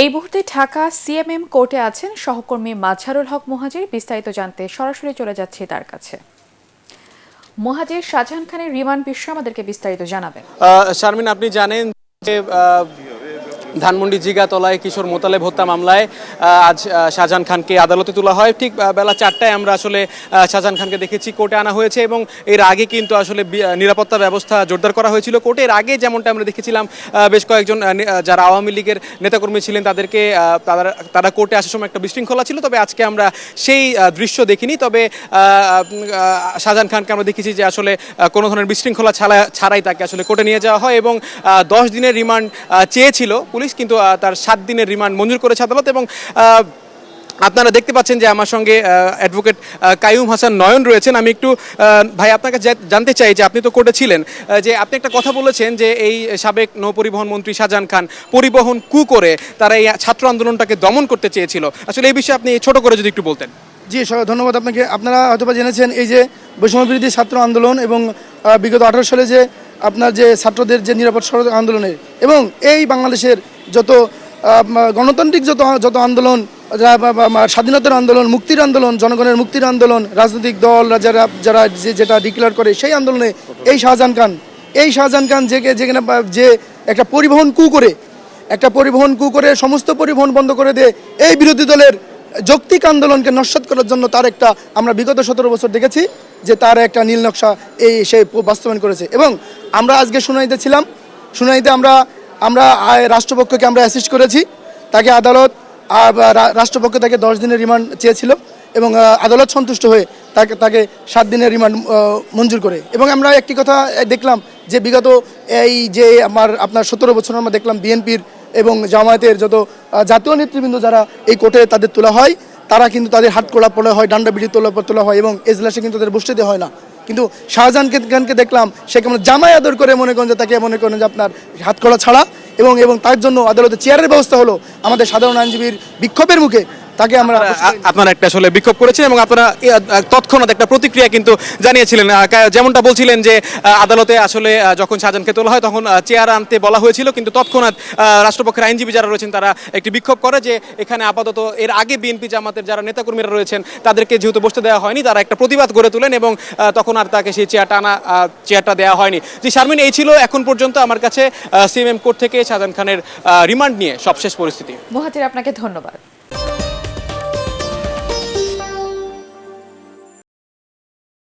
এই মুহূর্তে ঢাকা সিএমএম কোর্টে আছেন সহকর্মী মাজহারুল হক মুহাজির। বিস্তারিত জানতে সরাসরি চলে যাচ্ছি তার কাছে। মুহাজির, শাহজাহান খানের রিমান্ড বিষয়ে আমাদেরকে বিস্তারিত জানাবেন। শারমিন, আপনি জানেন যে ধানমন্ডি জিগাতলায় কিশোর মোতালেব হত্যা মামলায় আজ শাহজাহান খানকে আদালতে তোলা হয়। ঠিক বেলা 4টায় আমরা আসলে শাহজাহান খানকে দেখেছি, কোর্টে আনা হয়েছে এবং এর আগে কিন্তু আসলে নিরাপত্তা ব্যবস্থা জোরদার করা হয়েছিল। কোর্টের আগে যেমনটা আমরা দেখেছিলাম, বেশ কয়েকজন যারা আওয়ামী লীগের নেতাকর্মী ছিলেন তাদেরকে তারা কোর্টে আসার সময় একটা বিশৃঙ্খলা ছিল। তবে আজকে আমরা সেই দৃশ্য দেখিনি। তবে শাহজাহান খানকে আমরা দেখেছি যে আসলে কোনো ধরনের বিশৃঙ্খলা ছাড়াই তাকে আসলে কোর্টে নিয়ে যাওয়া হয় এবং 10 দিনের রিমান্ড চেয়েছিল পুলিশ, কিন্তু তার 7 দিনের রিমান্ড মঞ্জুর করেছে আদালত। এবং আপনারা দেখতে পাচ্ছেন যে আমার সঙ্গে অ্যাডভোকেট কাইয়ুম হাসান নয়ন রয়েছেন। আমি একটু ভাই আপনাকে জানতে চাই যে আপনি তো কোর্টে ছিলেন, যে আপনি একটা কথা বলেছেন যে এই সাবেক নৌপরিবহন মন্ত্রী শাহজাহান খান পরিবহন কু করে তারা এই ছাত্র আন্দোলনটাকে দমন করতে চেয়েছিল। আসলে এই বিষয়ে আপনি ছোট করে যদি একটু বলতেন। জি, ধন্যবাদ আপনাকে। আপনারা হয়তো জেনেছেন এই যে বৈষম্যবিরোধী ছাত্র আন্দোলন এবং বিগত 18 সালে যে আপনার যে ছাত্রদের যে নিরাপদ সড়ক আন্দোলনের এবং এই বাংলাদেশের যত গণতান্ত্রিক যত আন্দোলন, স্বাধীনতার আন্দোলন, মুক্তির আন্দোলন, জনগণের মুক্তির আন্দোলন, রাজনৈতিক দল যারা যেটা ডিক্লেয়ার করে সেই আন্দোলনে এই শাহজাহান খান যেখানে যে একটা পরিবহন কু করে সমস্ত পরিবহন বন্ধ করে দিয়ে এই বিরোধী দলের যৌক্তিক আন্দোলনকে নস্যাৎ করার জন্য তার একটা আমরা বিগত 17 বছর দেখেছি যে তার একটা নীল নকশা সেই বাস্তবায়ন করেছে। এবং আমরা আজকে শুনানিতে আমরা রাষ্ট্রপক্ষকে আমরা অ্যাসিস্ট করেছি। তাকে আদালত রাষ্ট্রপক্ষ তাকে 10 দিনের রিমান্ড চেয়েছিল এবং আদালত সন্তুষ্ট হয়ে তাকে 7 দিনের রিমান্ড মঞ্জুর করে। এবং আমরা একটি কথা দেখলাম যে বিগত এই যে আপনার 17 বছর আমরা দেখলাম বিএনপির এবং জামায়াতের যত জাতীয় নেতৃবৃন্দ যারা এই কোর্টে তাদের তোলা হয়, তারা কিন্তু তাদের হাতকড়া পড়া হয়, ডান্ডা বিড়ি তোলা হয় এবং এজলাসে কিন্তু তাদের বসতে দেওয়া হয় না। কিন্তু শাহজাহান খানকে দেখলাম সে কেমন জামাই আদর করে তাকে মনে করেন যে আপনার হাতকড়া ছাড়া এবং তার জন্য আদালতে চেয়ারের ব্যবস্থা হলো। আমাদের সাধারণ আইনজীবীর বিক্ষোভের মুখে তাকে আপনারা একটা আসলে বিক্ষোভ করেছেন এবং আপনারা তৎক্ষণাৎ একটা প্রতিক্রিয়া কিন্তু জানিয়েছিলেন। যেমনটা বলছিলেন যে আদালতে আসলে যখন শাহজাহানকে তোলা হয় তখন চেয়ার আনতে বলা হয়েছিল, কিন্তু তৎক্ষণাৎ রাষ্ট্রপক্ষের আইনজীবী যারা রয়েছেন তারা একটি বিক্ষোভ করে যে এখানে আপাতত এর আগে বিএনপি জামাতের যারা নেতাকর্মীরা রয়েছেন তাদেরকে যেহেতু বসতে দেওয়া হয়নি, তারা একটা প্রতিবাদ গড়ে তোলেন এবং তখন আর তাকে সেই চেয়ারটা দেওয়া হয়নি। যে শারমিন, এই ছিল এখন পর্যন্ত আমার কাছে সিএমএম কোর্ট থেকে শাহজাহান খানের রিমান্ড নিয়ে সবশেষ পরিস্থিতি। মুহাজির, আপনাকে ধন্যবাদ।